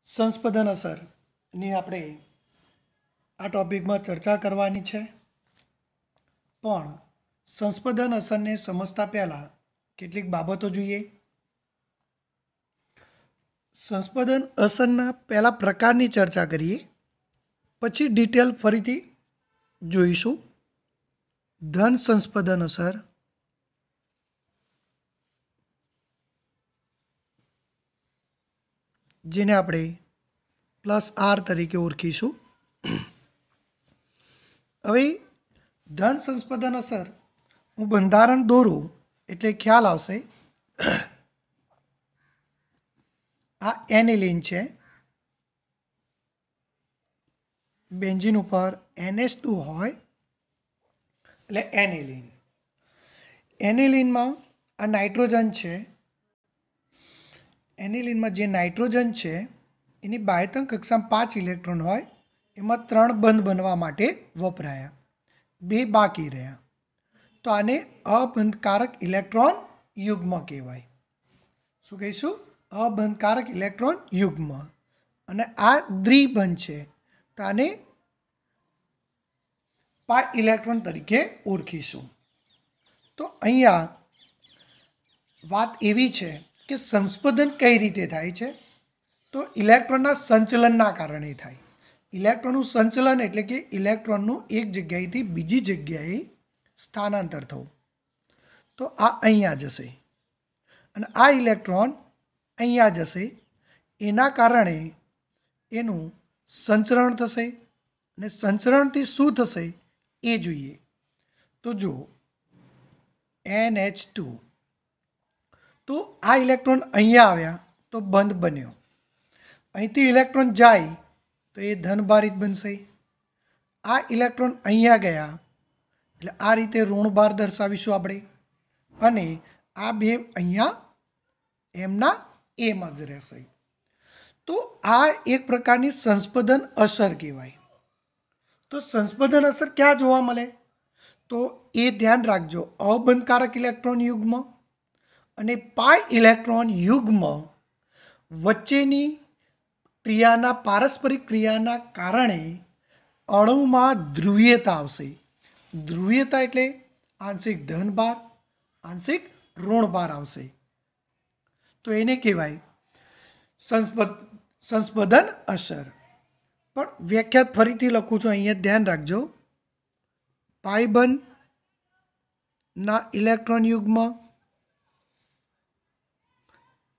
સંસ્પદન અસરની આપણે આ ટોપિકમાં ચર્ચા કરવાની છે, પણ સંસ્પદન અસરને સમજતા પહેલાં કેટલીક બાબતો જોઈએ. સંસ્પદન અસરના પહેલા પ્રકારની ચર્ચા કરીએ, પછી ડિટેલ ફરીથી જોઈશું. ધન સંસ્પદન અસર, જેને આપણે +R તરીકે ઓળખીશું. હવે ધન સંસ્પદન અસર હું બંધારણ દોરું એટલે ખ્યાલ આવશે. આ એનિલીન છે, બેન્ઝીન ઉપર NH2 હોય એટલે એનિલીન. એનિલીનમાં આ નાઇટ્રોજન છે. એનિલીનમાં જે નાઇટ્રોજન છે એની બાહ્યતમ કક્ષામાં 5 ઇલેક્ટ્રોન હોય, એમાં 3 બંધ બનવા માટે વપરાયા, 2 બાકી રહ્યા. તો આને અબંધકારક ઇલેક્ટ્રોન યુગ્મ કહેવાય. શું કહીશું? અબંધકારક ઇલેક્ટ્રોન યુગ્મ. અને આ દ્વિબંધ છે, તો આને પાઈ ઇલેક્ટ્રોન તરીકે ઓળખીશું. તો અહીંયા વાત એવી છે કે સંસ્પદન કઈ રીતે થાય છે, તો ઇલેક્ટ્રોનના સંચલનના કારણે થાય. ઇલેક્ટ્રોનનું સંચલન એટલે કે ઇલેક્ટ્રોનનું એક જગ્યાએથી બીજી જગ્યાએ સ્થાનાંતર થવું. તો આ અહીંયા જશે અને આ ઇલેક્ટ્રોન અહીંયા જશે. એના કારણે એનું સંચરણ થશે, અને સંચરણથી શું થશે એ જોઈએ. તો જો NH2, તો આ ઇલેક્ટ્રોન અહીંયા આવ્યા તો બંધ બન્યો. અહીંથી ઇલેક્ટ્રોન જાય તો એ ધનભારિત બનશે. આ ઇલેક્ટ્રોન અહીંયા ગયા એટલે આ રીતે ઋણભાર દર્શાવીશું આપણે, અને આ બે અહીંયા એમના એમાં જ રહેશે. તો આ એક પ્રકારની સંસ્પદન અસર કહેવાય. તો સંસ્પદન અસર ક્યાં જોવા મળે, તો એ ધ્યાન રાખજો. અબંધકારક ઇલેક્ટ્રોન યુગ્મ અને પાઈ ઇલેક્ટ્રોન યુગ્મ વચ્ચેની ક્રિયાના પારસ્પરિક ક્રિયાના કારણે અણુમાં ધ્રુવીયતા આવશે. ધ્રુવીયતા એટલે આંશિક ધનભાર, આંશિક ઋણભાર આવશે. તો એને કહેવાય સંસ્પદન અસર. પણ વ્યાખ્યાત ફરીથી લખું છું, અહીંયા ધ્યાન રાખજો. પાઈબંધના ઇલેક્ટ્રોન યુગ્મ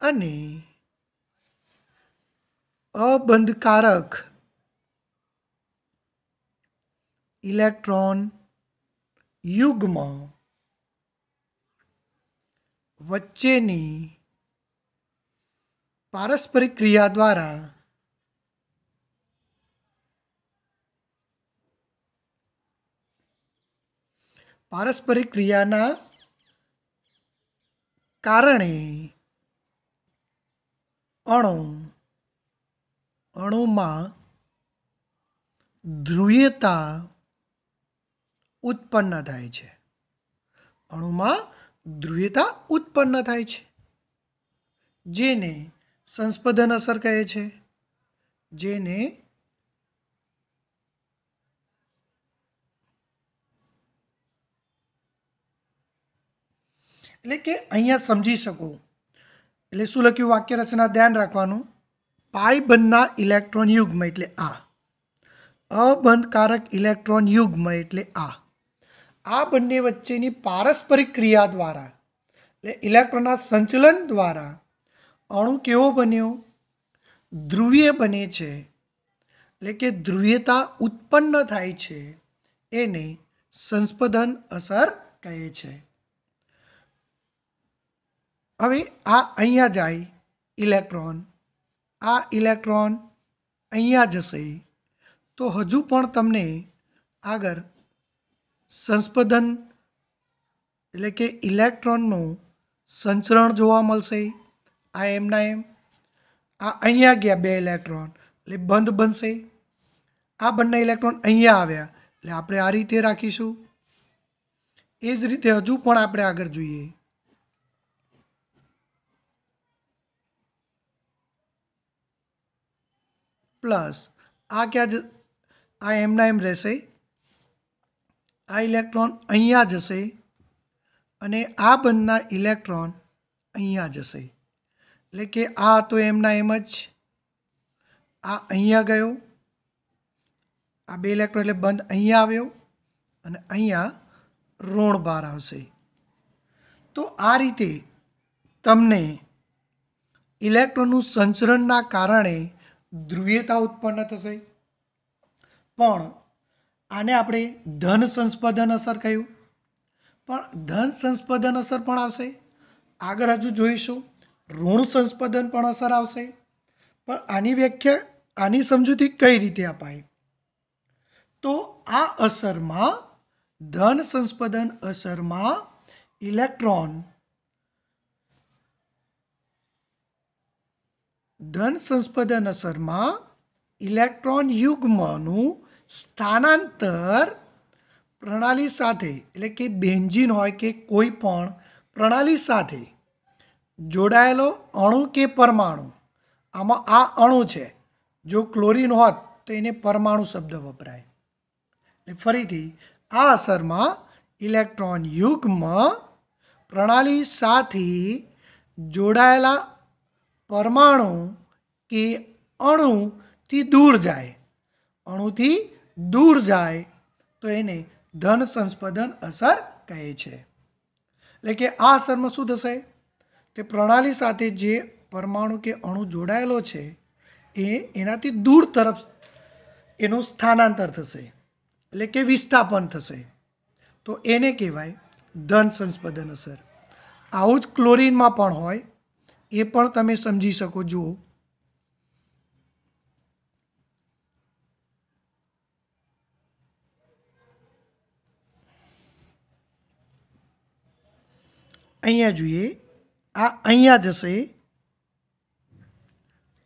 અને અબંધકારક ઇલેક્ટ્રોન યુગ્મ વચ્ચેની પારસ્પરિક ક્રિયા દ્વારા પારસ્પરિક ક્રિયાના કારણે અણુમાં ધ્રુવીયતા ઉત્પન્ન થાય છે. અણુમાં ધ્રુવીયતા ઉત્પન્ન થાય છે, જેને સંસ્પદન અસર કહે છે. જેને એટલે કે અહીંયા સમજી શકો એટલે શું લખ્યું વાક્ય રચના, ધ્યાન રાખવાનું. પાઈબંધના ઇલેક્ટ્રોન યુગ્મ એટલે આ, અબંધકારક ઇલેક્ટ્રોન યુગ્મ એટલે આ બંને વચ્ચેની પારસ્પરિક ક્રિયા દ્વારા એટલે ઇલેક્ટ્રોનના સંચલન દ્વારા અણુ કેવો બન્યો? ધ્રુવીય બને છે. એટલે કે ધ્રુવીયતા ઉત્પન્ન થાય છે. એને સંસ્પદન અસર કહે છે. હવે આ અહીંયા જાય ઇલેક્ટ્રોન, આ ઇલેક્ટ્રોન અહીંયા જશે, તો હજુ પણ તમને આગળ સંસ્પદન એટલે કે ઇલેક્ટ્રોનનું સંચરણ જોવા મળશે. આ એમના એમ, આ અહીંયા ગયા 2 ઇલેક્ટ્રોન એટલે બંધ બનશે. આ બંને ઇલેક્ટ્રોન અહીંયા આવ્યા એટલે આપણે આ રીતે રાખીશું. એ જ રીતે હજુ પણ આપણે આગળ જોઈએ. પ્લસ આ આ એમના એમ રહેશે, આ ઇલેક્ટ્રોન અહીંયા જશે અને આ બંધના ઇલેક્ટ્રોન અહીંયા જશે. એટલે કે આ તો એમના એમ જ, આ અહીંયા ગયો, આ બે ઇલેક્ટ્રોન એટલે બંધ અહીંયા આવ્યો અને અહીંયા ઋણ બહાર આવશે. તો આ રીતે તમને ઇલેક્ટ્રોનનું સંચરણના કારણે ધ્રુવીયતા ઉત્પન્ન થશે. પણ આને આપણે ધન સંસ્પંદન અસર કહ્યું, પણ ધન સંસ્પંદન અસર પણ આવશે. આગળ હજુ જોઈશું ઋણ સંસ્પંદન પણ અસર આવશે. પણ આની વ્યાખ્યા, આની સમજૂતી કઈ રીતે અપાય? તો આ અસરમાં, ધન સંસ્પંદન અસરમાં ઇલેક્ટ્રોન, ધન સંસ્પંદન અસરમાં ઇલેક્ટ્રોન યુગ્મનું સ્થાનાંતર પ્રણાલી સાથે, એટલે કે બેન્ઝીન હોય કે કોઈ પણ પ્રણાલી સાથે જોડાયેલો અણુ કે પરમાણુ, આમાં આ અણુ છે, જો ક્લોરીન હોત તો એને પરમાણુ શબ્દ વપરાય. એટલે ફરીથી આ અસરમાં ઇલેક્ટ્રોન યુગ્મ પ્રણાલી સાથે જોડાયેલા પરમાણુ કે અણુથી દૂર જાય, અણુથી દૂર જાય તો એને ધન સંસ્પંદન અસર કહે છે. એટલે કે આ અસરમાં શું થશે? તે પ્રણાલી સાથે જે પરમાણુ કે અણુ જોડાયેલો છે એનાથી દૂર તરફ એનું સ્થાનાંતર થશે, એટલે કે વિસ્થાપન થશે. તો એને કહેવાય ધન સંસ્પંદન અસર. આવું જ ક્લોરીનમાં પણ હોય, એ પણ તમે સમજી શકો. જુઓ, અહીંયા જોઈએ, આ અહીંયા જશે,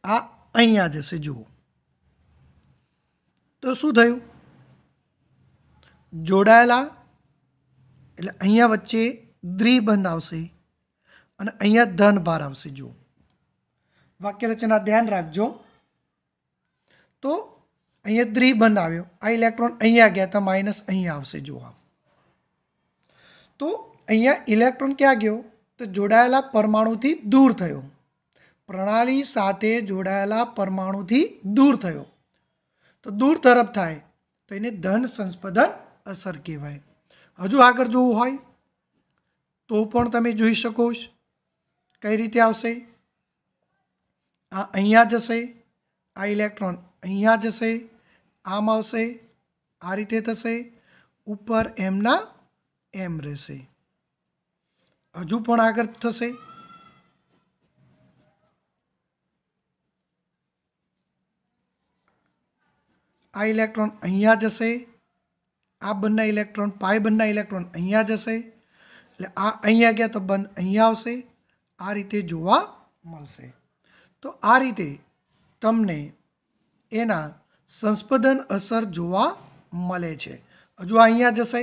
આ અહીંયા જશે. જુઓ તો શું થયું? જોડાયેલા એટલે અહીંયા વચ્ચે દ્વિબંધ આવશે અને અહીંયા ધન ભાર આવશે. જુઓ, વાક્ય રચના ધ્યાન રાખજો. તો અહીંયા દ્વિબંધ આવ્યો, આ ઇલેક્ટ્રોન અહીંયા ગયા તો માઇનસ અહીંયા આવશે. જુઓ, તો અહીંયા ઇલેક્ટ્રોન ક્યાં ગયો? તો જોડાયેલા પરમાણુથી દૂર થયો, પ્રણાલી સાથે જોડાયેલા પરમાણુથી દૂર થયો. તો દૂર તરફ થાય તો એને ધન સંસ્પંદન અસર કહેવાય. હજુ આગળ જોવું હોય તો પણ તમે જોઈ શકો છો. કઈ રીતે આવશે? આ અહીંયા જશે, આ ઇલેક્ટ્રોન અહીંયા જશે, આમ આવશે, આ રીતે થશે, ઉપર એમના એમ રહેશે. હજુ પણ આગળ થશે, આ ઇલેક્ટ્રોન અહીંયા જશે, આ બંને ઇલેક્ટ્રોન, પાઈ બંને ઇલેક્ટ્રોન અહીંયા જશે, એટલે આ અહીંયા ગયા તો બંધ અહીંયા આવશે. આ રીતે જોવા મળશે. તો આ રીતે તમને એના સંસ્પંદન અસર જોવા મળે છે. હજુ અહીંયા જશે,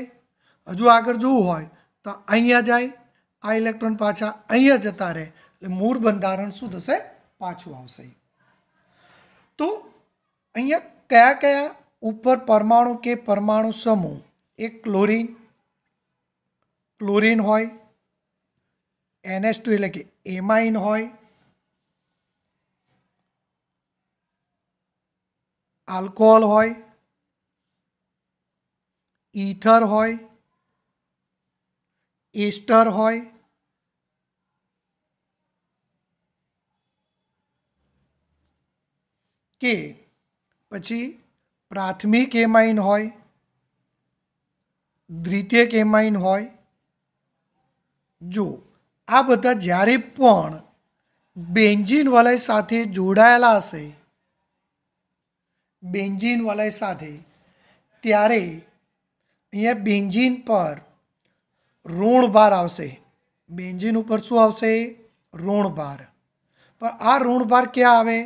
હજુ આગળ જોવું હોય તો અહીંયા જાય, આ ઇલેક્ટ્રોન પાછા અહીંયા જતા રહે, એટલે મૂળ બંધારણ શું થશે? પાછું આવશે. તો અહીંયા કયા કયા ઉપર પરમાણુ કે પરમાણુ સમૂહ? એક ક્લોરીન હોય, NH2 એટલે કે એમાઇન હોય, આલ્કોહોલ હોય, ઈથર હોય, એસ્ટર હોય, કે પછી પ્રાથમિક એમાઇન હોય, દ્વિતીયક એમાઇન હોય. જો આ બધા જ્યારે પણ બેન્ઝીન વલય સાથે જોડાયેલા હશે, બેન્ઝીન વલય સાથે, ત્યારે અહીંયા બેન્ઝીન પર ઋણ ભાર આવશે. બેન્ઝીન ઉપર શું આવશે? ઋણ ભાર. પણ આ ઋણ ભાર ક્યાં આવે?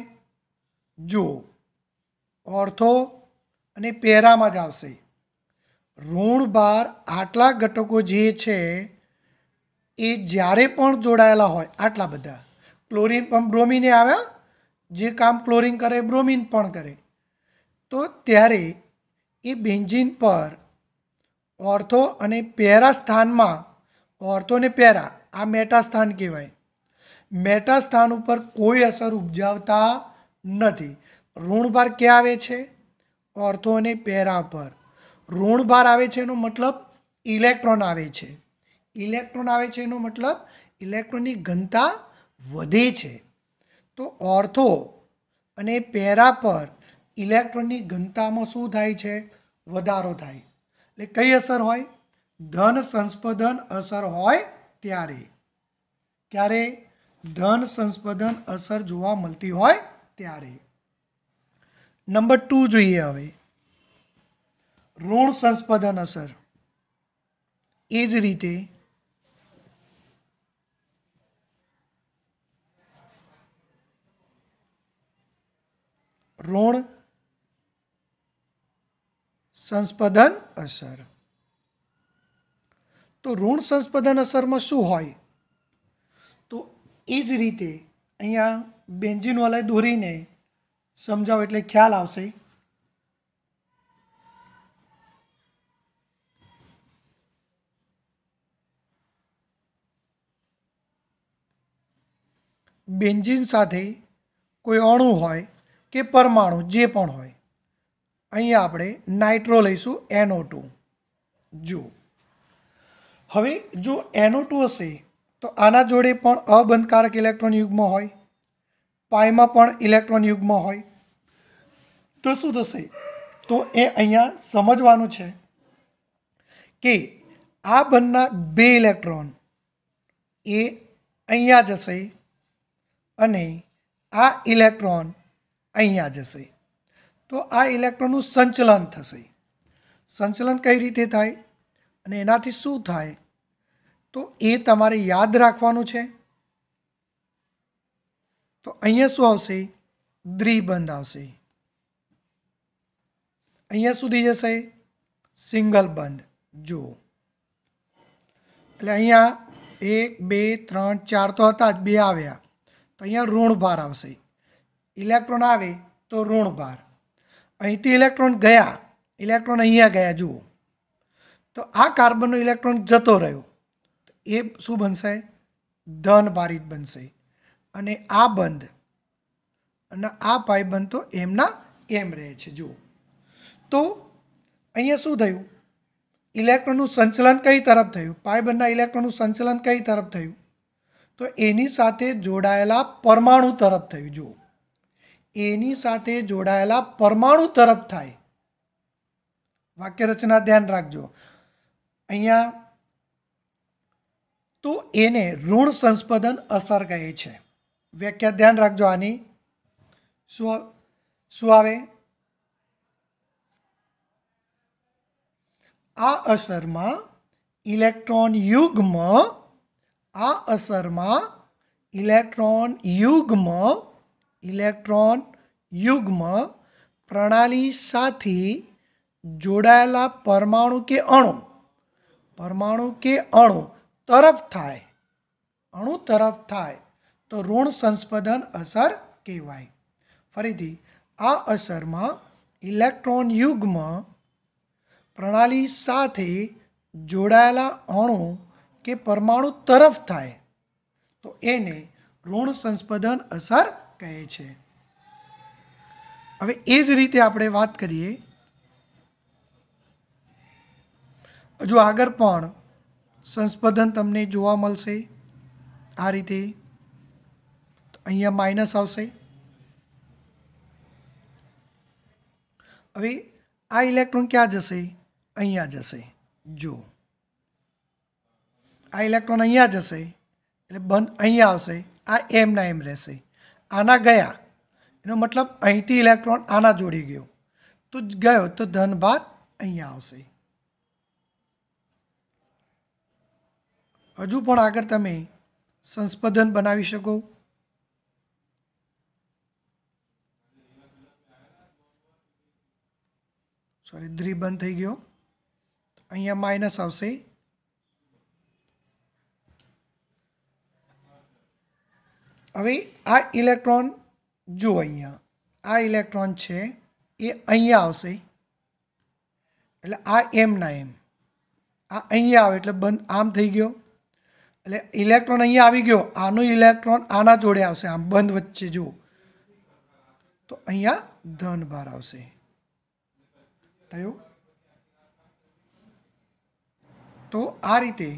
જો ઓર્થો અને પેરામાં જ આવશે. ઋણ ભાર આટલા ઘટકો જે છે એ જ્યારે પણ જોડાયેલા હોય, આટલા બધા, ક્લોરીન પણ બ્રોમિને આવ્યા, જે કામ ક્લોરીન કરે બ્રોમિન પણ કરે, તો ત્યારે એ બેન્ઝીન પર ઓર્થો અને પેરા સ્થાનમાં, ઓર્થો અને પેરા આ મેટા સ્થાન કહેવાય, મેટા સ્થાન ઉપર કોઈ અસર ઉપજાવતા નથી. ઋણભાર ક્યાં આવે છે? ઓર્થો અને પેરા પર. ઋણભાર આવે છે એનો મતલબ ઇલેક્ટ્રોન આવે છે. ઇલેક્ટ્રોન આવે છે એનો મતલબ ઇલેક્ટ્રોનની ઘનતા વધે છે. તો ઓર્થો અને પેરા પર ઇલેક્ટ્રોનની ઘનતામાં શું થાય છે? વધારો થાય. એટલે કઈ અસર હોય? ધન સંસ્પંદન અસર હોય ત્યારે. ક્યારે? ધન સંસ્પંદન અસર જોવા મળતી હોય ત્યારે. નંબર 2 જોઈએ હવે, ઋણ સંસ્પંદન અસર. એ જ રીતે ઋણ સંસ્પંદન અસર. તો ઋણ સંસ્પંદન અસરમાં શું હોય? તો એ જ રીતે અહીંયા બેન્ઝીન વલય દોરીને સમજાવો એટલે ખ્યાલ આવશે. બેન્ઝીન સાથે કોઈ અણુ હોય કે પરમાણુ જે પણ હોય, અહીંયા આપણે નાઇટ્રો લઈશું NO2. જો હવે જો NO2 હશે તો આના જોડે પણ અબંધકારક ઇલેક્ટ્રોન યુગ્મ હોય, પાઈમાં પણ ઇલેક્ટ્રોન યુગ્મ હોય. તો શું થશે? તો એ અહીંયા સમજવાનું છે કે આ બંધના 2 ઇલેક્ટ્રોન એ અહીંયા જશે અને આ ઇલેક્ટ્રોન અહીંયા જશે. તો આ ઇલેક્ટ્રોનનું સંચલન થશે. સંચલન કઈ રીતે થાય અને એનાથી શું થાય? તો એ તમારે યાદ રાખવાનું છે. તો અહીંયા શું આવશે? દ્વિબંધ આવશે. અહીંયા સુધી જશે સિંગલ બંધ. જુઓ એટલે અહીંયા 1 2 3 4 તો હતા જ, 2 આવ્યા તો અહીંયા ઋણભાર આવશે. ઇલેક્ટ્રોન આવે તો ઋણભાર. અહીંથી ઇલેક્ટ્રોન ગયા, ઇલેક્ટ્રોન અહીંયા ગયા. જુઓ તો આ કાર્બનનો ઇલેક્ટ્રોન જતો રહ્યો, એ શું બનશે? ધનભારિત બનશે. અને આ બંધ અને આ પાઈ બંધ તો એમના એમ રહે છે. જુઓ તો અહીંયા શું થયું? ઇલેક્ટ્રોનનું સંચલન કઈ તરફ થયું? પાઈ બંધના ઇલેક્ટ્રોનનું સંચલન કઈ તરફ થયું? તો એની સાથે જોડાયેલા પરમાણુ તરફ થયું. જુઓ એની સાથે જોડાયેલા પરમાણુ તરફ થાય. વાક્ય રચના ધ્યાન રાખજો અહીંયા. તો એને ઋણ સંસ્પંદન અસર કહે છે. વ્યાખ્યા ધ્યાન રાખજો આની. શું આવે? આ અસરમાં ઇલેક્ટ્રોન યુગ્મ, આ અસરમાં ઇલેક્ટ્રોન યુગ્મ પ્રણાલી સાથે જોડાયેલા પરમાણુ કે અણુ તરફ થાય, અણુ તરફ થાય તો ઋણ સંસ્પંદન અસર કહેવાય. ફરીથી, આ અસરમાં ઇલેક્ટ્રોન યુગ્મ પ્રણાલી સાથે જોડાયેલા અણુ કે પરમાણુ તરફ થાય તો એને ઋણ સંસ્પંદન અસર કહે છે. હવે એ જ રીતે આપણે વાત કરીએ, હજુ આગળ પણ સંસ્પંદન તમને જોવા મળશે આ રીતે. અહીંયા માઇનસ આવશે. હવે આ ઇલેક્ટ્રોન ક્યાં જશે? અહીંયા જશે. જો આ ઇલેક્ટ્રોન અહીંયા જશે એટલે બંધ અહીંયા આવશે. આ એમના એમ રહેશે. આના ગયા એનો મતલબ અહીંથી ઇલેક્ટ્રોન આના જોડી ગયો તો ગયો તો ધનભાર અહીંયા આવશે. હજુ પણ આગળ તમે સંસ્પંદન બનાવી શકો. સોરી, દ્વિબંધ થઈ ગયો. અહીંયા માઇનસ આવશે. હવે આ ઇલેક્ટ્રોન જુઓ, અહીંયા આ ઇલેક્ટ્રોન છે એ અહીંયા આવશે, એટલે આ એમ ના એમ, આ અહીંયા આવે એટલે બંધ આમ થઈ ગયો, એટલે ઇલેક્ટ્રોન અહીંયા આવી ગયો, આનો ઇલેક્ટ્રોન આના જોડે આવશે, આમ બંધ વચ્ચે જુઓ તો અહીંયા ધન ભાર આવશે. થયું? તો આ રીતે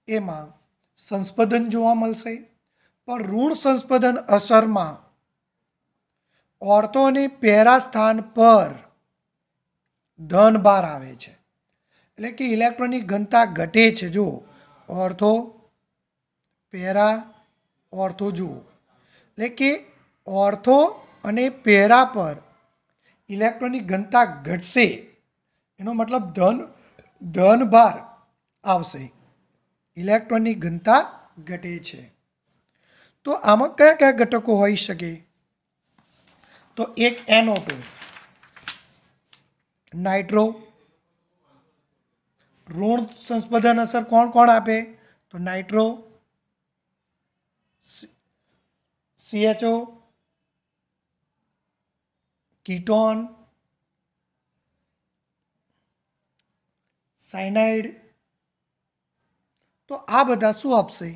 એમાં સંસ્પંદન જોવા મળશે. પણ ઋણ સંસ્પંદન અસરમાં ઓર્થો અને પેરા સ્થાન પર ધન ભાર આવે છે, એટલે કે ઇલેક્ટ્રોનની ઘનતા ઘટે છે. જુઓ ઓર્થો પેરા ઓર્થો જુઓ, એટલે કે ઓર્થો અને પેરા પર ઇલેક્ટ્રોનની ઘનતા ઘટશે, એનો મતલબ ધન ભાર આવશે, ઇલેક્ટ્રોનની ઘનતા ઘટે છે. તો આમાં કયા કયા ઘટકો હોઈ શકે? તો એક NO2, નાઇટ્રો. ઋણ સંસ્પંદન અસર કોણ કોણ આપે? તો નાઇટ્રો, CHO, કીટોન, સાયનાઇડ. તો આ બધા શું આપશે?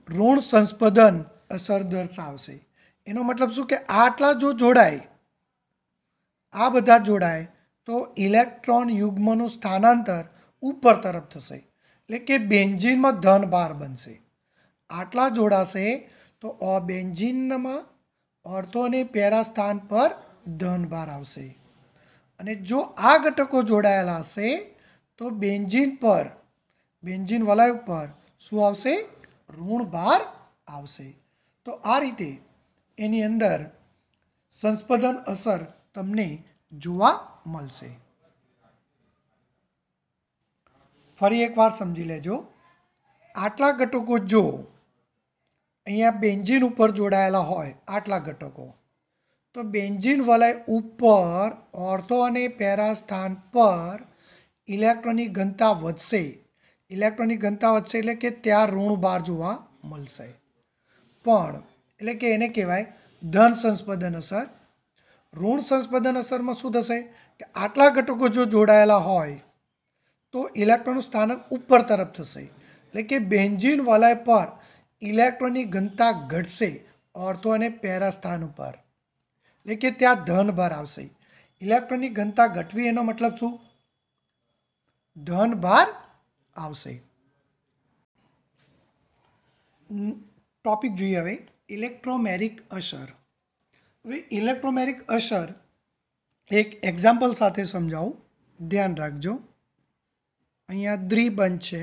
ઋણ સંસ્પંદન અસર દર્શાવશે. એનો મતલબ શું કે આટલા જો જોડાય, આ બધા જોડાય તો ઇલેક્ટ્રોન યુગ્મનું સ્થાનાંતર ઉપર તરફ થશે, એટલે કે બેન્ઝીનમાં ધન ભાર બનશે. આટલા જોડાશે તો બેન્ઝીનમાં ઓર્થો અને પેરા સ્થાન પર ધન ભાર આવશે. અને જો આ ઘટકો જોડાયેલા હશે તો બેન્ઝીન પર, બેન્ઝીન વલય ઉપર શું આવશે? ઋણ ભાર આવશે. તો આ રીતે એની અંદર સંસ્પંદન અસર તમને જોવા મળશે. ફરી એકવાર સમજી લેજો. આટલા ઘટકો જો અહીંયા બેન્ઝીન ઉપર જોડાયેલા હોય, આટલા ઘટકો, તો બેન્ઝીન વલય ઉપર ઓર્થો અને પેરા સ્થાન પર ઇલેક્ટ્રોનની ઘનતા વધશે. ઇલેક્ટ્રોનની ઘનતા વધશે એટલે કે ત્યાં ઋણ ભાર જોવા મળશે. પણ એટલે કે એને કહેવાય ધન સંસ્પંદન અસર. ઋણ સંસ્પંદન અસરમાં શું થશે કે આટલા ઘટકો જો જોડાયેલા હોય તો ઇલેક્ટ્રોનનું સ્થાનક ઉપર તરફ થશે, એટલે કે બેન્ઝીન વલય પર ઇલેક્ટ્રોનની ઘનતા ઘટશે ઓર્થો અને પેરા સ્થાન ઉપર, એટલે કે ત્યાં ધન ભાર આવશે. ઇલેક્ટ્રોનની ઘનતા ઘટવી એનો મતલબ શું? ધન ભાર આવશે. ટોપિક જોઈએ હવે ઇલેક્ટ્રોમેરિક અસર. હવે ઇલેક્ટ્રોમેરિક અસર એક એક્ઝામ્પલ સાથે સમજાવું, ધ્યાન રાખજો. અહીંયા દ્વિબંધ છે.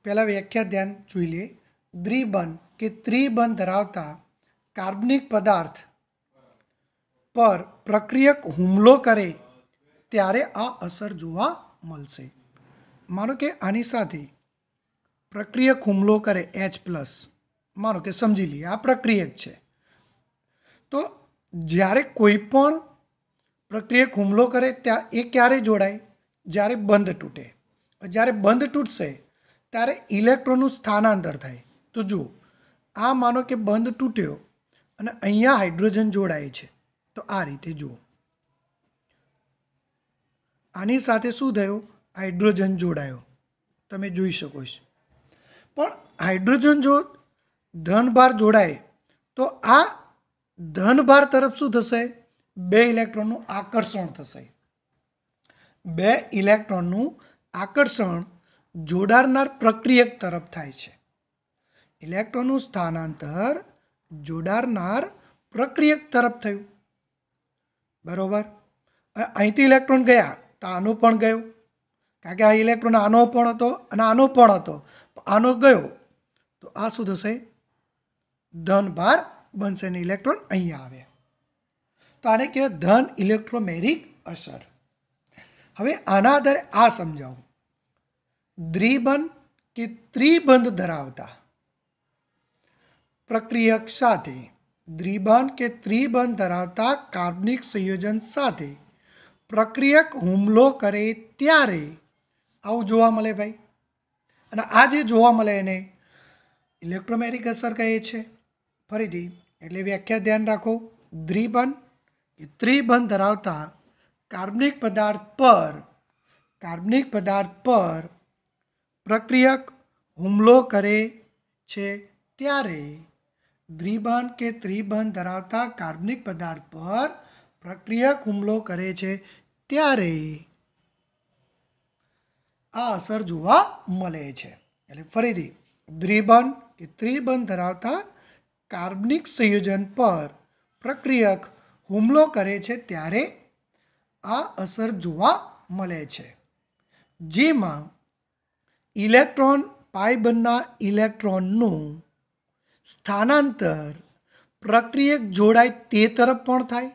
પહેલાં વ્યાખ્યા ધ્યાન જોઈ લઈએ. દ્વિબંધ કે ત્રિબંધ ધરાવતા કાર્બનિક પદાર્થ પર પ્રક્રિયક હુમલો કરે ત્યારે આ અસર જોવા મળશે. માનો કે આની સાથે પ્રક્રિયક હુમલો કરે H+, માનો કે સમજી લઈએ આ પ્રક્રિયક છે, તો જ્યારે કોઈ પણ પ્રક્રિયક હુમલો કરે ત્યાં એ ક્યારે જોડાય? જ્યારે બંધ તૂટે. જ્યારે બંધ તૂટશે ત્યારે ઇલેક્ટ્રોનનું સ્થાનાંતર થાય. તો જુઓ આ માનો કે બંધ તૂટ્યો અને અહીંયા હાઇડ્રોજન જોડાય છે, તો આ રીતે જુઓ આની સાથે શું થયું? હાઇડ્રોજન જોડાયો, તમે જોઈ શકો છો. પણ હાઇડ્રોજન જો ધનભાર જોડાય તો આ ધનભાર તરફ શું થશે? બે ઇલેક્ટ્રોનનું આકર્ષણ થશે. બે ઇલેક્ટ્રોનનું આકર્ષણ જોડાનાર પ્રક્રિયક તરફ થાય છે. ઇલેક્ટ્રોનનું સ્થાનાંતર જોડાનાર પ્રક્રિયક તરફ થયું. બરોબર. અહીંથી ઇલેક્ટ્રોન ગયા તો આનો પણ ગયો, કારણ કે આ ઇલેક્ટ્રોન આનો પણ હતો અને આનો પણ હતો, આનો ગયો તો આ શું થશે? ધનભાર બનશે અને ઇલેક્ટ્રોન અહીંયા આવે. તો આને કહેવાય ધન ઇલેક્ટ્રોમેરિક અસર. હવે આના આધારે આ સમજાવું. દ્વિબંધ કે ત્રિબંધ ધરાવતા પ્રક્રિયક સાથે, દ્વિબંધ કે ત્રિબંધ ધરાવતા કાર્બનિક સંયોજન સાથે પ્રક્રિયક હુમલો કરે ત્યારે આવું જોવા મળે ભાઈ. અને આ જે જોવા મળે એને ઇલેક્ટ્રોમેરિક અસર કહે છે. ફરીથી એટલે વ્યાખ્યા ધ્યાન રાખો. દ્વિબંધ કે ત્રિબંધ ધરાવતા કાર્બનિક પદાર્થ પર પ્રક્રિયક હુમલો કરે છે ત્યારે દ્વિબંધ કે ત્રિબંધ ધરાવતા કાર્બનિક પદાર્થ પર પ્રક્રિયક હુમલો કરે છે ત્યારે આ અસર જોવા મળે છે. એટલે ફરીથી દ્વિબંધ કે ત્રિબંધ ધરાવતા કાર્બનિક સંયોજન પર પ્રક્રિયક હુમલો કરે છે ત્યારે આ અસર જોવા મળે છે. જેમાં ઇલેક્ટ્રોન પાઇબંધના ઇલેક્ટ્રોનનું સ્થાનાંતર પ્રક્રિયક જોડાય તે તરફ પણ થાય,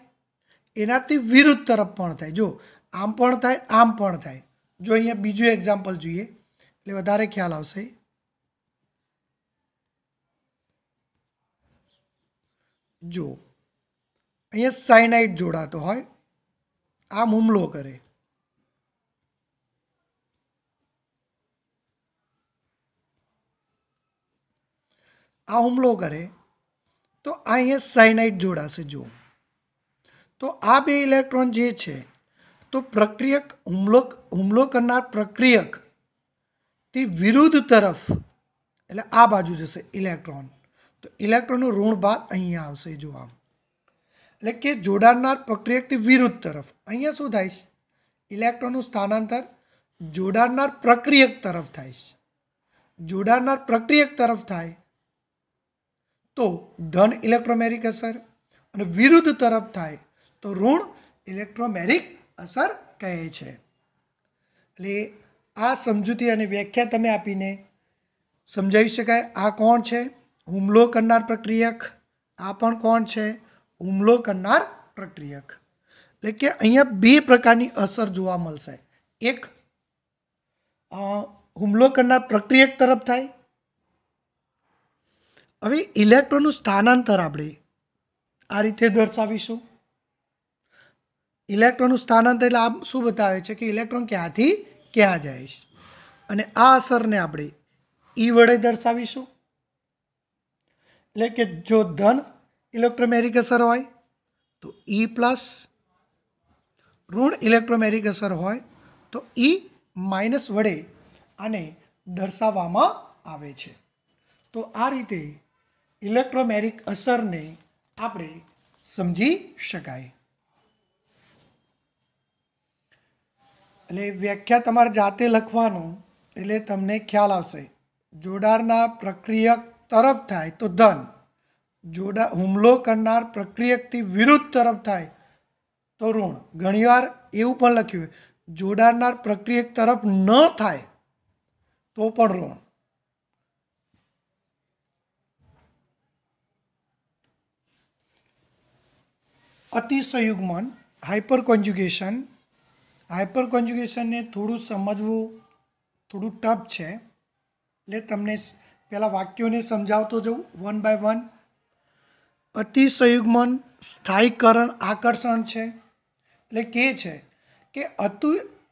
એનાથી વિરુદ્ધ તરફ પણ થાય. જો આમ પણ થાય, આમ પણ થાય. જો અહીંયા બીજું એક્ઝામ્પલ જોઈએ એટલે વધારે ખ્યાલ આવશે. જો અહીંયા સાયનાઇડ જોડાતો હોય, આમ હુમલો કરે, આ હુમલો કરે તો આ અહીંયા સાયનાઇડ જોડાશે. જો તો આ બે ઇલેક્ટ્રોન જે છે તો પ્રક્રિયક હુમલો કરનાર પ્રક્રિયકથી વિરુદ્ધ તરફ એટલે આ બાજુ જશે ઇલેક્ટ્રોન. તો ઇલેક્ટ્રોનનો ઋણ ભાર અહીંયા આવશે. જો આમ એટલે કે જોડાનાર પ્રક્રિયકથી વિરુદ્ધ તરફ. અહીંયા શું થાય છે? ઇલેક્ટ્રોનનું સ્થાનાંતર જોડાનાર પ્રક્રિયક તરફ થાય છે. જોડાનાર પ્રક્રિયક તરફ થાય તો ધન ઇલેક્ટ્રોમેરિક અસર, અને વિરુદ્ધ તરફ થાય તો ઋણ ઇલેક્ટ્રોમેરિક અસર કહે છે. એટલે આ સમજૂતી અને વ્યાખ્યા તમે આપીને સમજાવી શકાય. આ કોણ છે? હુમલો કરનાર પ્રક્રિયક. આ પણ કોણ છે? હુમલો કરનાર પ્રક્રિયક. એટલે કે અહીંયા બે પ્રકારની અસર જોવા મળશે. એક હુમલો કરનાર પ્રક્રિયક તરફ થાય. હવે ઇલેક્ટ્રોનનું સ્થાનાંતર આપણે આ રીતે દર્શાવીશું. ઇલેક્ટ્રોનનું સ્થાનાંતર એટલે આ શું બતાવે છે કે ઇલેક્ટ્રોન ક્યાંથી ક્યાં જાય છે. અને આ અસરને આપણે ઈ વડે દર્શાવીશું. એટલે કે જો ધન ઇલેક્ટ્રોમેરિક અસર હોય તો ઈ પ્લસ, ઋણ ઇલેક્ટ્રોમેરિક અસર હોય તો ઈ માઇનસ વડે આને દર્શાવવામાં આવે છે. તો આ રીતે ઇલેક્ટ્રોમેરિક અસરને આપણે સમજી શકાય. એટલે વ્યાખ્યા તમારે જાતે લખવાનું એટલે તમને ખ્યાલ આવશે. જોડાનાર પ્રક્રિયક તરફ થાય તો ધન, હુમલો કરનાર પ્રક્રિયકથી વિરુદ્ધ તરફ થાય તો ઋણ. ઘણીવાર એવું પણ લખ્યું જોડાનાર પ્રક્રિયક તરફ ન થાય તો પણ ઋણ. અતિસંયુગ્મન હાઇપર કોન્જ્યુગેશનને થોડું સમજવું થોડું ટફ છે. એટલે તમને પહેલાં વાક્યોને સમજાવતો જવું વન બાય વન. અતિસંયુગ્મન સ્થાયીકરણ આકર્ષણ છે. એટલે કે છે કે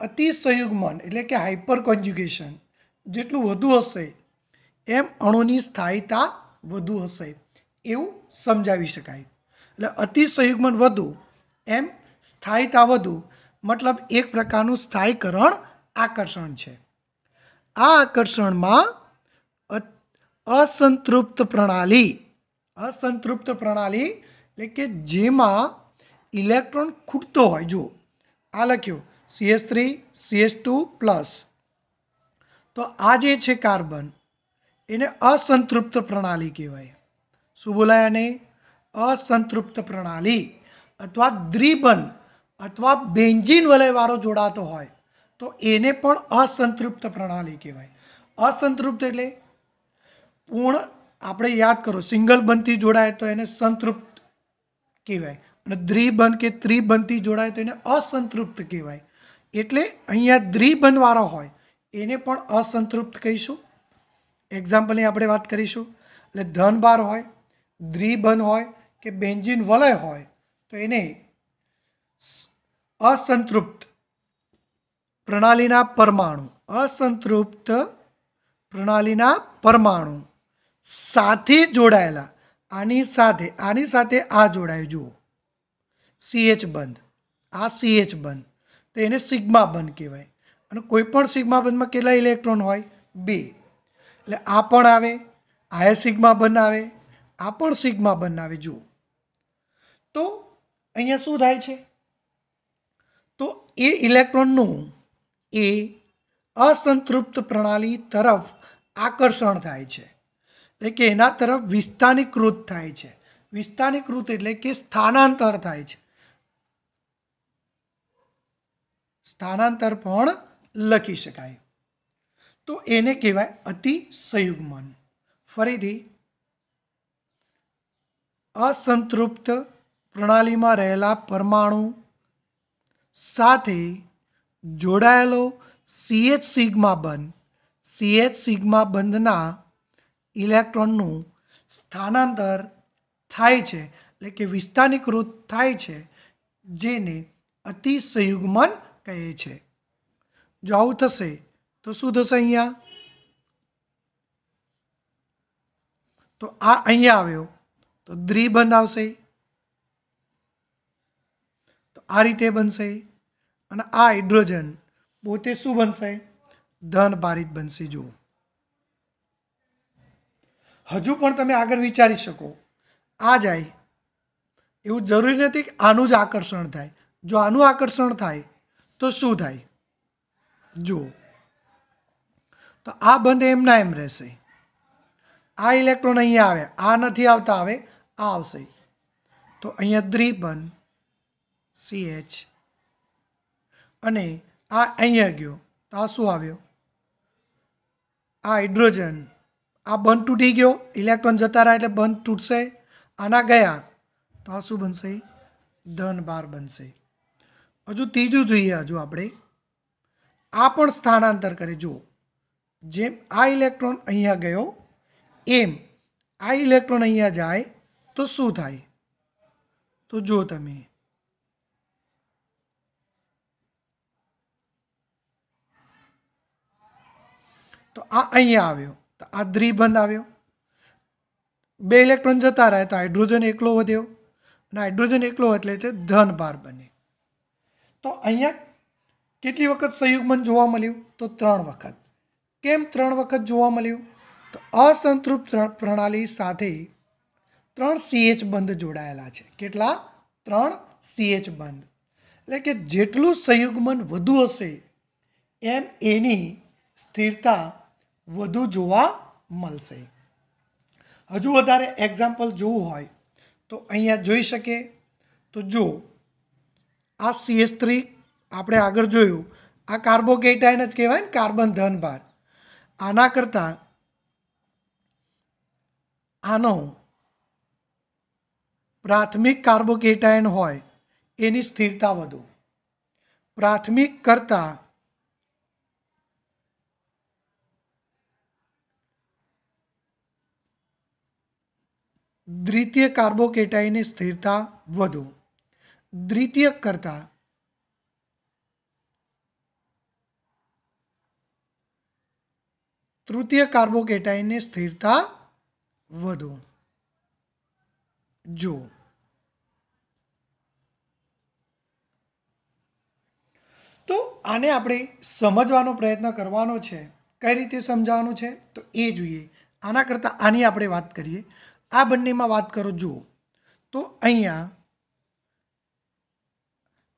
અતિસંયુગ્મન એટલે કે હાઇપર કોન્જ્યુગેશન જેટલું વધુ હશે એમ અણુની સ્થાયીતા વધુ હશે એવું સમજાવી શકાય. એટલે અતિસંયુગ્મન વધુ એમ સ્થાયીતા વધુ, મતલબ એક પ્રકારનું સ્થાયીકરણ આકર્ષણ છે. આ આકર્ષણમાં અસંતૃપ્ત પ્રણાલી એટલે કે જેમાં ઇલેક્ટ્રોન ખૂટતો હોય. જો આ લખ્યો CH3 CH2 પ્લસ, તો આ જે છે કાર્બન એને અસંતૃપ્ત પ્રણાલી કહેવાય. શું બોલાય આને? અસંતૃપ્ત પ્રણાલી. અથવા દ્વિબંધ અથવા બેન્ઝીન વલયવાળો જોડાતો હોય તો એને પણ અસંતૃપ્ત પ્રણાલી કહેવાય. અસંતૃપ્ત એટલે પૂર્ણ, આપણે યાદ કરો સિંગલ બંધથી જોડાય તો એને સંતૃપ્ત કહેવાય, અને દ્વિબંધ કે ત્રિબંધથી જોડાય તો એને અસંતૃપ્ત કહેવાય. એટલે અહીંયા દ્વિબંધવાળો હોય એને પણ અસંતૃપ્ત કહીશું. એક્ઝામ્પલની આપણે વાત કરીશું. એટલે ધનભાર હોય, દ્વિબંધ હોય કે બેન્ઝીન વલય હોય તો એને અસંતૃપ્ત પ્રણાલીના પરમાણુ સાથે જોડાયેલા આની સાથે આ જોડાયું જુઓ, CH બંધ, આ CH બંધ, તો એને સિગ્મા બંધ કહેવાય. અને કોઈ પણ સિગ્મા બંધમાં કેટલા ઇલેક્ટ્રોન હોય? 2. એટલે આ પણ આવે, આ સિગ્મા બંધ આવે, આ પણ સિગ્મા બંધ આવે. જુઓ તો અહીંયા શું થાય છે? તો એ ઇલેક્ટ્રોનનું એ અસંતૃપ્ત પ્રણાલી તરફ આકર્ષણ થાય છે, એટલે કે એના તરફ વિસ્થાનીકૃત થાય છે. વિસ્થાનીકૃત એટલે કે સ્થાનાંતર થાય છે. સ્થાનાંતર પણ લખી શકાય. તો એને કહેવાય અતિસંયુગ્મન. ફરીથી, અસંતૃપ્ત પ્રણાલીમાં રહેલા પરમાણુ સાથે જોડાયેલો CH સિગ્મા બંધના ઇલેક્ટ્રોનનું સ્થાનાંતર થાય છે, એટલે કે વિસ્થાનીકૃત થાય છે, જેને અતિસંયુગ્મન કહે છે. જો આવું થશે તો શું થશે? અહીંયા તો આ અહીંયા આવ્યો તો દ્વિબંધ આવશે, તો આ રીતે બનશે. અને આ હાઇડ્રોજન પોતે શું બનશે? ધન ભારિત બનશે. જુઓ, હજુ પણ તમે આગળ વિચારી શકો, આ જાય એવું જરૂરી નથી કે આનું જ આકર્ષણ થાય. જો આનું આકર્ષણ થાય તો શું થાય? જુઓ, તો આ બંધ એમના એમ રહેશે. આ ઇલેક્ટ્રોન અહીંયા આવ્યા, આ નથી આવતા, આવે આ આવશે. તો અહીંયા દ્વિબંધ CH, અને આ અહીંયા ગયો તો આ શું આવ્યો? આ હાઇડ્રોજન, આ બંધ તૂટી ગયો, ઇલેક્ટ્રોન જતા રહ્યા એટલે બંધ તૂટશે. આના ગયા તો આ શું બનશે? ધન 12 બનશે. હજુ ત્રીજું જોઈએ. હજુ આપણે આ પણ સ્થાનાંતર કરે. જુઓ, જેમ આ ઇલેક્ટ્રોન અહીંયા ગયો એમ આ ઇલેક્ટ્રોન અહીંયા જાય તો શું થાય? તો જુઓ તમે, તો આ અહીંયા આવ્યો તો આ દ્વિબંધ આવ્યો, 2 ઇલેક્ટ્રોન જતા રહે તો હાઇડ્રોજન એકલો વધ્યો, અને હાઇડ્રોજન એકલો એટલે ધન 12 બને. તો અહીંયા કેટલી વખત સંયુગ્મન જોવા મળ્યું? તો 3 વખત. કેમ 3 વખત જોવા મળ્યું? તો અસંતૃપ્ત પ્રણાલી સાથે 3 CH બંધ જોડાયેલા છે. કેટલા? 3 CH બંધ. એટલે કે જેટલું સંયુગ્મન વધુ હશે એમ એની સ્થિરતા વધુ જોવા મળશે. હજુ વધારે એક્ઝામ્પલ જોવું હોય તો અહીંયા જોઈ શકીએ. તો જો આ CH3 આપણે આગળ જોયું, આ કાર્બોકેટાઇન જ કહેવાય ને, કાર્બન ધન 12. આના કરતાં આનો પ્રાથમિક કાર્બોકેટાઇન હોય એની સ્થિરતા વધુ. પ્રાથમિક કરતાં દ્વિતીય કાર્બોકેટાઇનની સ્થિરતા વધુ. દ્વિતીયક કરતાં તૃતીય કાર્બોકેટાઇનની સ્થિરતા વધુ. જો તો આને આપણે સમજવાનો પ્રયત્ન કરવાનો છે. કઈ રીતે સમજાવવાનું છે તો એ જોઈએ. આના કરતાં આની આપણે વાત કરીએ. આ બંનેમાં વાત કરો. જુઓ તો અહીંયા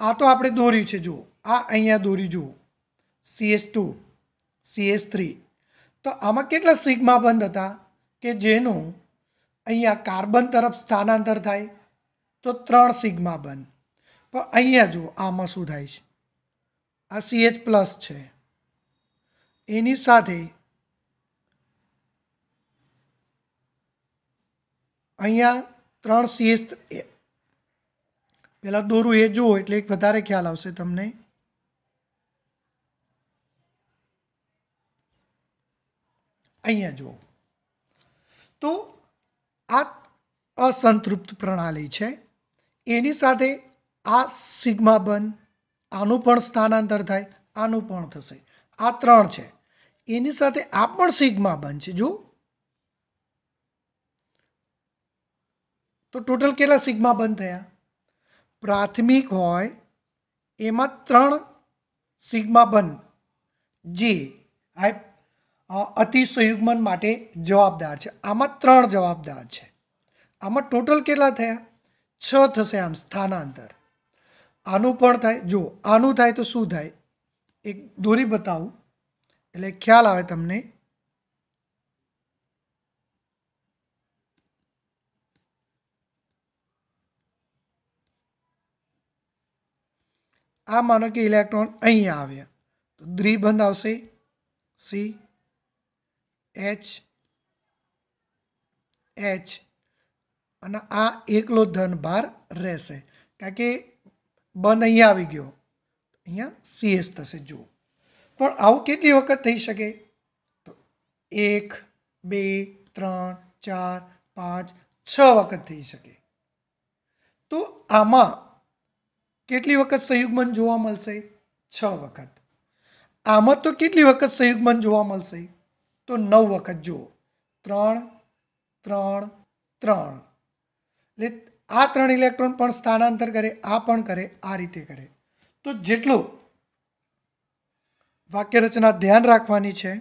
આ તો આપણે દોર્યું છે. જુઓ આ અહીંયા દોરી. જુઓ CH2 CH3, તો આમાં કેટલા સિગ્મા બંધ હતા કે જેનું અહીંયા કાર્બન તરફ સ્થાનાંતર થાય? તો 3 સિગ્મા બંધ. પણ અહીંયા જુઓ આમાં શું થાય છે? આ CH પ્લસ છે, એની સાથે અહીંયા 3 CH. પહેલાં દોરું એ જુઓ એટલે એક વધારે ખ્યાલ આવશે તમને. અહીંયા જુઓ તો આ અસંતૃપ્ત પ્રણાલી છે, એની સાથે આ સિગ્મા બંધ, આનું પણ સ્થાનાંતર થાય, આનું પણ થશે. આ 3 છે, એની સાથે આ પણ સિગ્મા બંધ છે. જો તો ટોટલ કેટલા સિગ્મા બંધ થયા? પ્રાથમિક હોય એમાં 3 સિગ્મા બંધ જે અતિસંયુગ્મન માટે જવાબદાર છે. આમાં 3 જવાબદાર છે. આમાં ટોટલ કેટલા થયા? 6 થશે. આમ સ્થાનાંતર આનું પણ થાય. જો આનું થાય તો શું થાય? એક દોરી બતાવું એટલે ખ્યાલ આવે તમને. આ માનો કે ઇલેક્ટ્રોન અહીંયા આવ્યા તો દ્વિબંધ આવશે સી એચ એચ અને આ એકલો ધન ભાર રહેશે કારણ કે બંધ અહીંયા આવી ગયો, અહીંયા સીએસ થશે. જુઓ પણ આવું કેટલી વખત થઈ શકે? તો 1 2 3 4 5 6 વખત થઈ શકે. તો આમાં કેટલી વખત સંયુગ્મન જોવા મળશે? 6 વખત. આમાં તો કેટલી વખત સંયુગ્મન જોવા મળશે? તો 9 વખત. જુઓ 3 3 3 એટલે આ 3 ઇલેક્ટ્રોન પણ સ્થાનાંતર કરે, આ પણ કરે, આ રીતે કરે. તો જેટલું વાક્ય રચના ધ્યાન રાખવાની છે.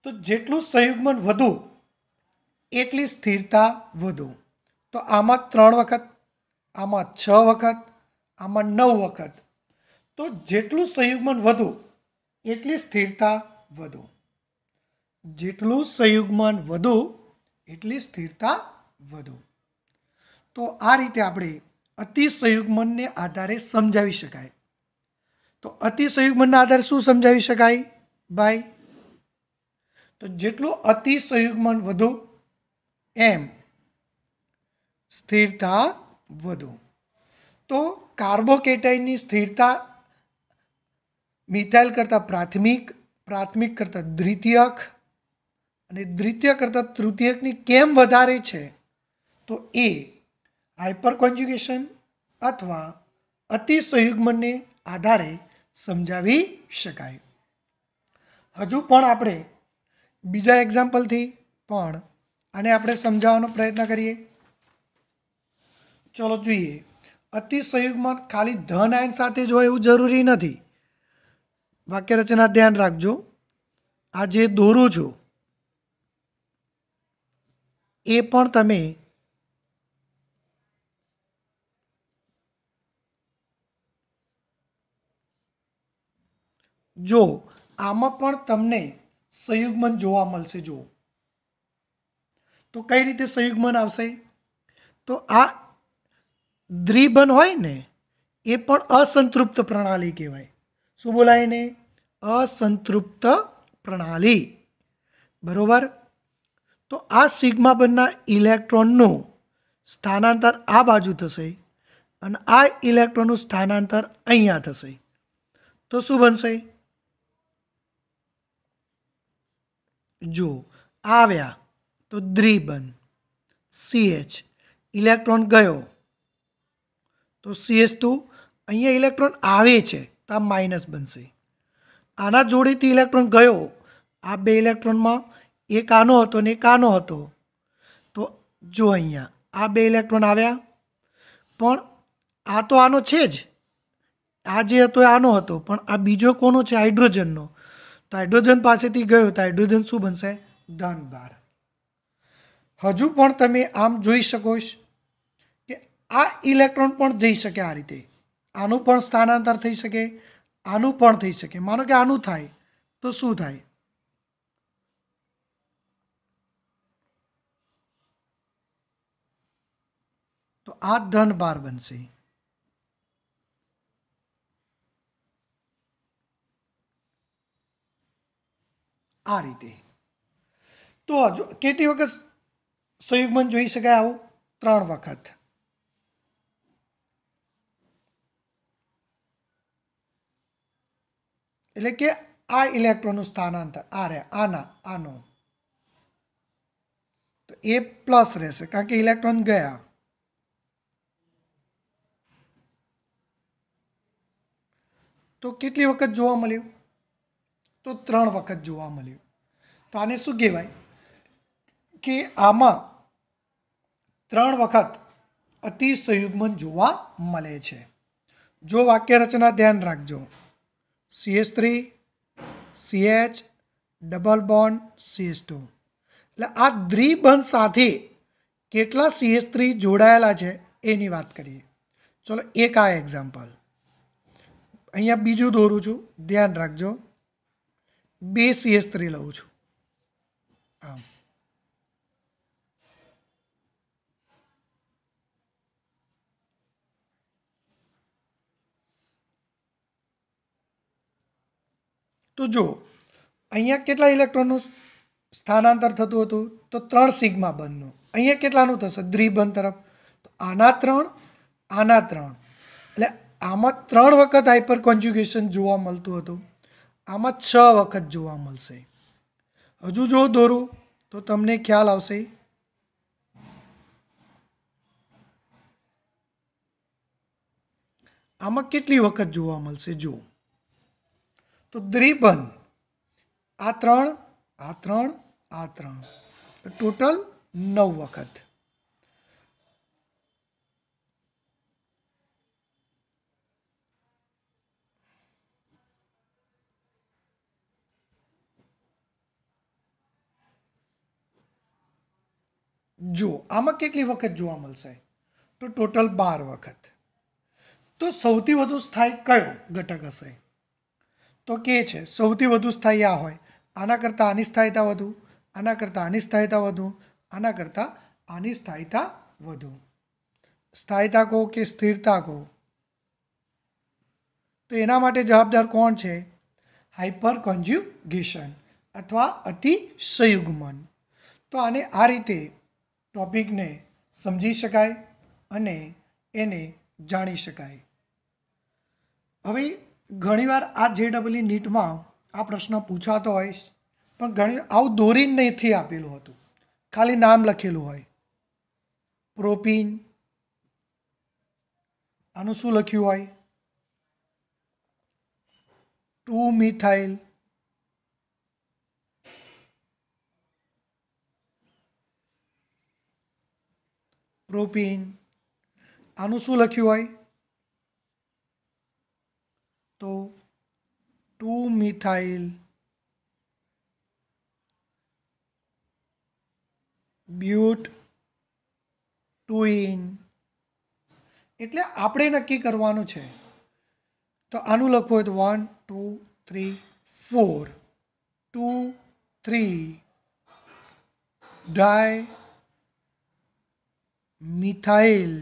તો જેટલું સંયુગ્મન વધુ એટલી સ્થિરતા વધુ. તો આમાં 3 વખત, આમાં 6 વખત, આમાં 9 વખત. તો જેટલું સંયુગ્મન વધુ એટલી સ્થિરતા વધુ. જેટલું સંયુગ્મન વધુ એટલી સ્થિરતા વધુ. તો આ રીતે આપણે અતિસંયુગ્મનને આધારે સમજાવી શકાય. તો અતિસંયુગ્મનના આધારે શું સમજાવી શકાય ભાઈ? તો જેટલું અતિસંયુગ્મન વધુ એમ સ્થિરતા વધુ. તો કાર્બોકેટાઇનની સ્થિરતા મિથાઇલ કરતાં પ્રાથમિક, પ્રાથમિક કરતાં દ્વિતીયક અને દ્વિતીય કરતાં તૃતીયકની કેમ વધારે છે? તો એ હાઇપર કોન્જ્યુગેશન અથવા અતિસંયુગ્મનને આધારે સમજાવી શકાય. હજુ પણ આપણે બીજા એક્ઝામ્પલથી પણ આને આપણે સમજાવવાનો પ્રયત્ન કરીએ. ચલો જોઈએ. અતિસંયુગ્મન ખાલી ધન આયન સાથે જ હોય એવું જરૂરી નથી. વાક્ય રચના ધ્યાન રાખજો. આ જે દોરું છું એ પણ તમે જો આમાં પણ તમને સંયુગ્મન જોવા મળશે. જો તો કઈ રીતે સંયુગ્મન આવશે? તો આ દ્વિબંધ હોય ને એ પણ અસંતૃપ્ત પ્રણાલી કહેવાય. શું બોલાય એને? અસંતૃપ્ત પ્રણાલી. બરોબર. તો આ સિગ્મા બંધના ઇલેક્ટ્રોનનું સ્થાનાંતર આ બાજુ થશે અને આ ઇલેક્ટ્રોનનું સ્થાનાંતર અહીંયા થશે. તો શું બનશે? જો આવ્યા તો દ્વિબંધ CH, ઇલેક્ટ્રોન ગયો તો CH2. અહીંયા ઇલેક્ટ્રોન આવે છે તો આ માઇનસ બનશે. આના જોડેથી ઇલેક્ટ્રોન ગયો, આ 2 ઇલેક્ટ્રોનમાં એક આનો હતો ને એક આનો હતો. તો જો અહીંયા આ 2 ઇલેક્ટ્રોન આવ્યા પણ આ તો આનો છે જ. આ જે હતો એ આનો હતો પણ આ બીજો કોનો છે? હાઇડ્રોજનનો. તો હાઇડ્રોજન પાસેથી ગયો તો હાઇડ્રોજન શું બનશે? ધન ભાર. હજુ પણ તમે આમ જોઈ શકો કે આ ઇલેક્ટ્રોન પણ જઈ શકે આ રીતે. આનું પણ સ્થાનાંતર થઈ શકે, આનું પણ થઈ શકે. માનો કે આનું થાય તો શું થાય? તો આ ધન ભાર બનશે. આ રીતે. તો હજુ કેટલી વખત સંયુગ્મન જોઈ શકાય? આવું 3 વખત. એટલે કે આ ઇલેક્ટ્રોનનું સ્થાનાંતર આ રહ્યા, આના આનો તો એ પ્લસ રહેશે કારણ કે ઇલેક્ટ્રોન ગયા. તો કેટલી વખત જોવા મળ્યું? તો 3 વખત જોવા મળ્યું. તો આને શું કહેવાય કે આમાં 3 વખત અતિસંયુગ્મન જોવા મળે છે. જો વાક્ય રચના ધ્યાન રાખજો. CH3 CH double bond CH2 એટલે આ દ્વિબંધ સાથે કેટલા CH3 જોડાયેલા છે એની વાત કરીએ. ચલો એક આ એક્ઝામ્પલ. અહીંયા બીજું દોરું છું, ધ્યાન રાખજો. 2 CH3 લઉં છું. આમ તો જો અહીંયા કેટલા ઇલેક્ટ્રોનનું સ્થાનાંતર થતું હતું? તો 3 સિગ્મા બંધનું. અહીંયા કેટલાનું થશે? દ્વિબંધ તરફ. તો આના 3, આના 3. એટલે આમાં 3 વખત હાઇપર કોન્જ્યુગેશન જોવા મળતું હતું, આમાં 6 વખત જોવા મળશે. હજુ જો દોરું તો તમને ખ્યાલ આવશે. આમાં કેટલી વખત જોવા મળશે? જો તો દ્વિબંધ આ 3, આ 3, આ 3, ટોટલ 9 વખત. જો આમાં કેટલી વખત જોવા મળશે? તો ટોટલ 12 વખત. તો સૌથી વધુ સ્થાયી કયો ઘટક હશે? તો કે છે સૌથી વધુ સ્થાયી આ હોય. આના કરતાં આની સ્થાયીતા વધુ, આના કરતાં આની સ્થાયીતા વધુ, આના કરતાં આની સ્થાયીતા વધુ. સ્થાયીતા કહો કે સ્થિરતા કહો, તો એના માટે જવાબદાર કોણ છે? હાઇપર કોન્જ્યુગેશન અથવા અતિસંયુગ્મન. તો આને આ રીતે ટોપિકને સમજી શકાય અને એને જાણી શકાય. હવે ઘણીવાર આ JEE નીટમાં આ પ્રશ્ન પૂછાતો હોય, પણ ઘણી આવું દોરીને નથી આપેલું હતું, ખાલી નામ લખેલું હોય. પ્રોપીન, આનું શું લખ્યું હોય? 2 મિથાઇલ પ્રોપીન. આનું શું લખ્યું હોય? તો 2 મિથાઇલ બ્યુટ ટુઇન. એટલે આપણે નક્કી કરવાનું છે. તો આનું લખવું હોય તો 1 2 3 4 2 3 ડાય મિથાઇલ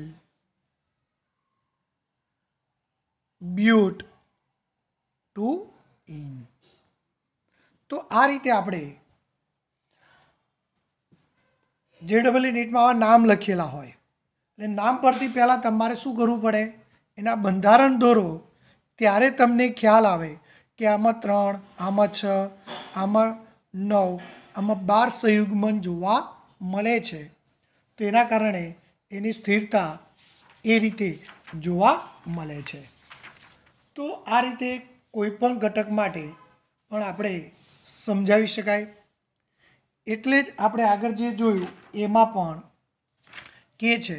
બ્યુટ ટુઇન. તો આ રીતે આપણે JEE નીટમાં આવા નામ લખેલા હોય એટલે નામ પરથી પહેલાં તમારે શું કરવું પડે? એના બંધારણ દોરો, ત્યારે તમને ખ્યાલ આવે કે આમાં 3, આમાં 6, આમાં 9, આમાં 12 સંયુગ્મન જોવા મળે છે. તો એના કારણે એની સ્થિરતા એ રીતે જોવા મળે છે. તો આ રીતે કોઈપણ ઘટક માટે પણ આપણે સમજાવી શકાય. એટલે જ આપણે આગળ જે જોયું એમાં પણ કહે છે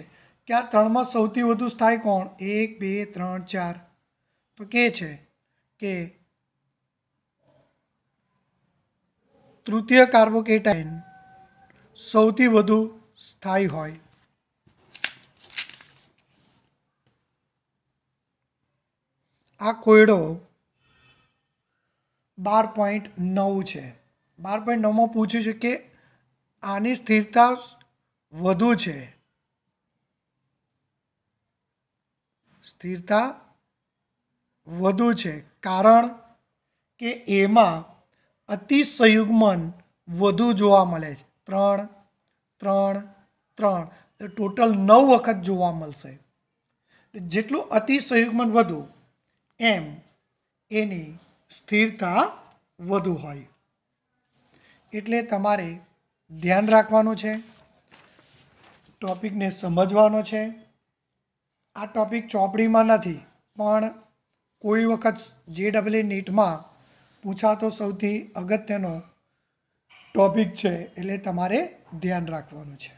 કે આ 3માં સૌથી વધુ સ્થાયી કોણ? 1 2 3 4. તો કહે છે કે તૃતીય કાર્બોકેટાઇન સૌથી વધુ સ્થાયી હોય. આ કોયડો 12.9 છે. 12.9માં પૂછ્યું છે કે આની સ્થિરતા વધુ છે. સ્થિરતા વધુ છે કારણ કે એમાં અતિસંયુગ્મન વધુ જોવા મળે છે. 3 3 3 ટોટલ 9 વખત જોવા મળશે. જેટલું અતિસંયુગ્મન વધુ એમ એની સ્થિરતા વધુ હોય. એટલે તમારે ધ્યાન રાખવાનું છે, ટોપિકને સમજવાનો છે. આ ટોપિક ચોપડીમાં નથી, પણ કોઈ વખત JEE નીટમાં પૂછાતો સૌથી અગત્યનો ટોપિક છે, એટલે તમારે ધ્યાન રાખવાનું છે.